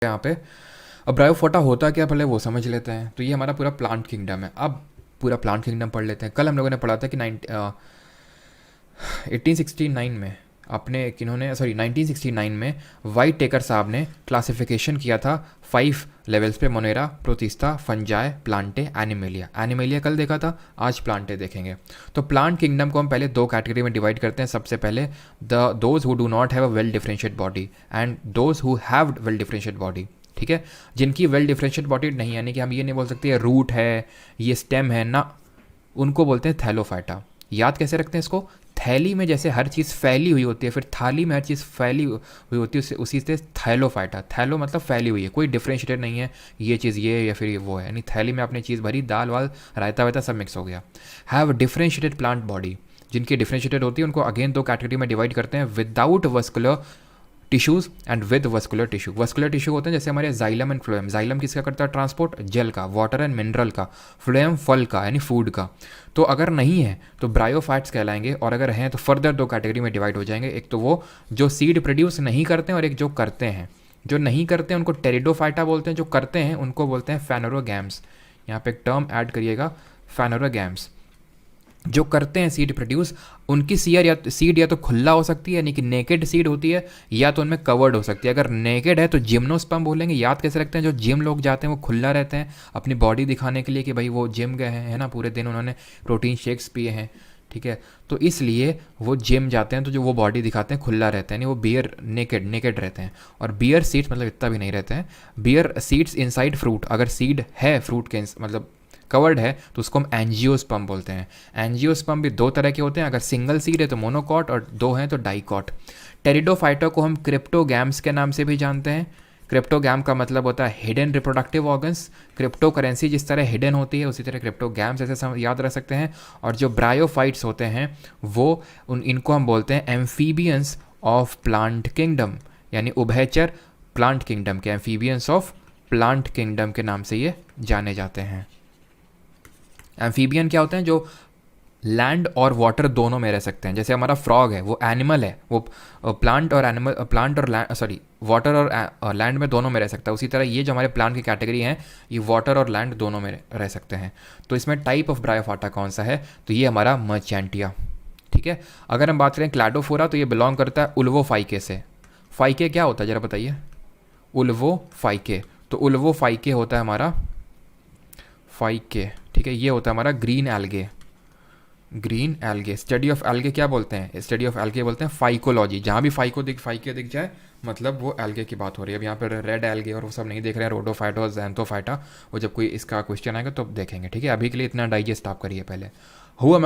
यहाँ पे। अब ब्रायोफोटा होता क्या पहले वो समझ लेते हैं। तो ये हमारा पूरा प्लांट किंगडम है। अब पूरा प्लांट किंगडम पढ़ लेते हैं। कल हम लोगों ने पढ़ा था कि 1869 में अपने किन्होंने 1969 में वाइट टेकर साहब ने क्लासिफिकेशन किया था 5 लेवल्स पे, Monera, protista, fungi, Plantae, animalia. Animalia कल देखा था, आज प्लांटे देखेंगे। तो प्लांट किंगडम को हम पहले 2 कैटेगरी में डिवाइड करते हैं। सबसे पहले those who do not have a well differentiate body and those who have well differentiate body. ठीक है, जिनकी वेल डिफरेंशिएट बॉडी नहीं, यानी कि हम ये नहीं बोल सकते ये रूट है, ये स्टेम है ना, उनको बोलते हैं थैलोफाइटा। याद कैसे रखते हैं इसको? थैली में जैसे हर चीज़ फैली हुई होती है, फिर थाली में हर चीज़ फैली हुई होती है, उसी से थैलोफाइटा। थैलो मतलब फैली हुई है, कोई डिफ्रेंशिएटेड नहीं है, ये चीज़ ये या फिर ये वो है। यानी थैली में आपने चीज़ भरी, दाल वाल रायता वायता सब मिक्स हो गया। हैव डिफ्रेंशिएटेड प्लांट बॉडी, जिनकी डिफ्रेंशिएटेड होती है उनको अगेन 2 कैटेगरी में डिवाइड करते हैं, without vascular tissues and with vascular tissue. Vascular tissue होते हैं जैसे हमारे जाइलम एंड फ्लोएम। जाइलम किसका करता है ट्रांसपोर्ट? जल का, वाटर एंड मिनरल का। फ्लोएम फल का यानी फूड का। तो अगर नहीं है तो ब्रायोफाइट्स कहलाएंगे, और अगर हैं तो फर्दर 2 कैटेगरी में डिवाइड हो जाएंगे। एक तो वो जो सीड प्रोड्यूस नहीं करते हैं, और एक जो करते हैं। जो नहीं करते हैं उनको टेरिडोफाइटा बोलते हैं, जो करते हैं उनको बोलते हैं फेनोरोगैम्स। यहाँ पे एक टर्म ऐड करिएगा, फेनोरोगैम्स। जो करते हैं सीड प्रोड्यूस, उनकी सीड या तो खुला हो सकती है यानी कि नेकेड सीड होती है, या तो उनमें कवर्ड हो सकती है। अगर नेकेड है तो जिम्नोस्पर्म बोलेंगे। याद कैसे रखते हैं? जो जिम लोग जाते हैं वो खुला रहते हैं अपनी बॉडी दिखाने के लिए कि भाई वो जिम गए हैं, है ना, पूरे दिन उन्होंने प्रोटीन शेक्स पिए हैं। ठीक है, तो इसलिए वो जिम जाते हैं, तो जो वो बॉडी दिखाते हैं खुला रहता है, यानी वो बियर नेकेड रहते हैं। और बियर सीड्स मतलब इतना भी नहीं रहते हैं। बियर सीड्स इनसाइड फ्रूट, अगर सीड है फ्रूट के मतलब कवर्ड है तो उसको हम एंजियोस्पर्म बोलते हैं। एंजियोस्पर्म भी 2 तरह के होते हैं, अगर सिंगल सीड है तो मोनोकॉट और 2 हैं तो डाइकॉट। टेरिडोफाइटा को हम क्रिप्टोगैम्स के नाम से भी जानते हैं। क्रिप्टोगैम का मतलब होता है hidden reproductive organs. Crypto currency जिस तरह हिडन होती है उसी तरह क्रिप्टोगैम्स ऐसे याद रख सकते हैं। और जो ब्रायोफाइट्स होते हैं वो इनको हम बोलते हैं एम्फीबियंस ऑफ प्लांट किंगडम, यानी उभयचर प्लांट किंगडम के एम्फीबियंस ऑफ प्लांट किंगडम के नाम से ये जाने जाते हैं। एम्फीबियन क्या होते हैं? जो लैंड और वाटर दोनों में रह सकते हैं। जैसे हमारा फ्रॉग है, वो एनिमल है, वो प्लांट और वाटर और लैंड में दोनों में रह सकता है। उसी तरह ये जो हमारे प्लांट की कैटेगरी हैं, ये वाटर और लैंड दोनों में रह सकते हैं। तो इसमें टाइप ऑफ ब्रायोफाटा कौन सा है? तो ये हमारा मर्चेंटिया। ठीक है, अगर हम बात करें क्लैडोफोरा तो ये बिलोंग करता है उल्वोफाइके से। फाइके क्या होता है जरा बताइए? उल्वोफाइके। तो उल्वोफाइके होता है हमारा फाइके। ठीक है, ये होता है हमारा green algae. Green algae, study of algae क्या बोलते हैं? स्टडी ऑफ एल्गे बोलते हैं फाइकोलॉजी। जहाँ भी फाइके दिख जाए मतलब वो एल्गे की बात हो रही है। अब यहाँ पर रेड एल्गे और वो सब नहीं देख रहे हैं, रोडोफाइटा और जैंथोफाइटा। वो जब कोई इसका क्वेश्चन आएगा तो देखेंगे। ठीक है, अभी के लिए इतना डाइजेस्ट आप करिए पहले। Who among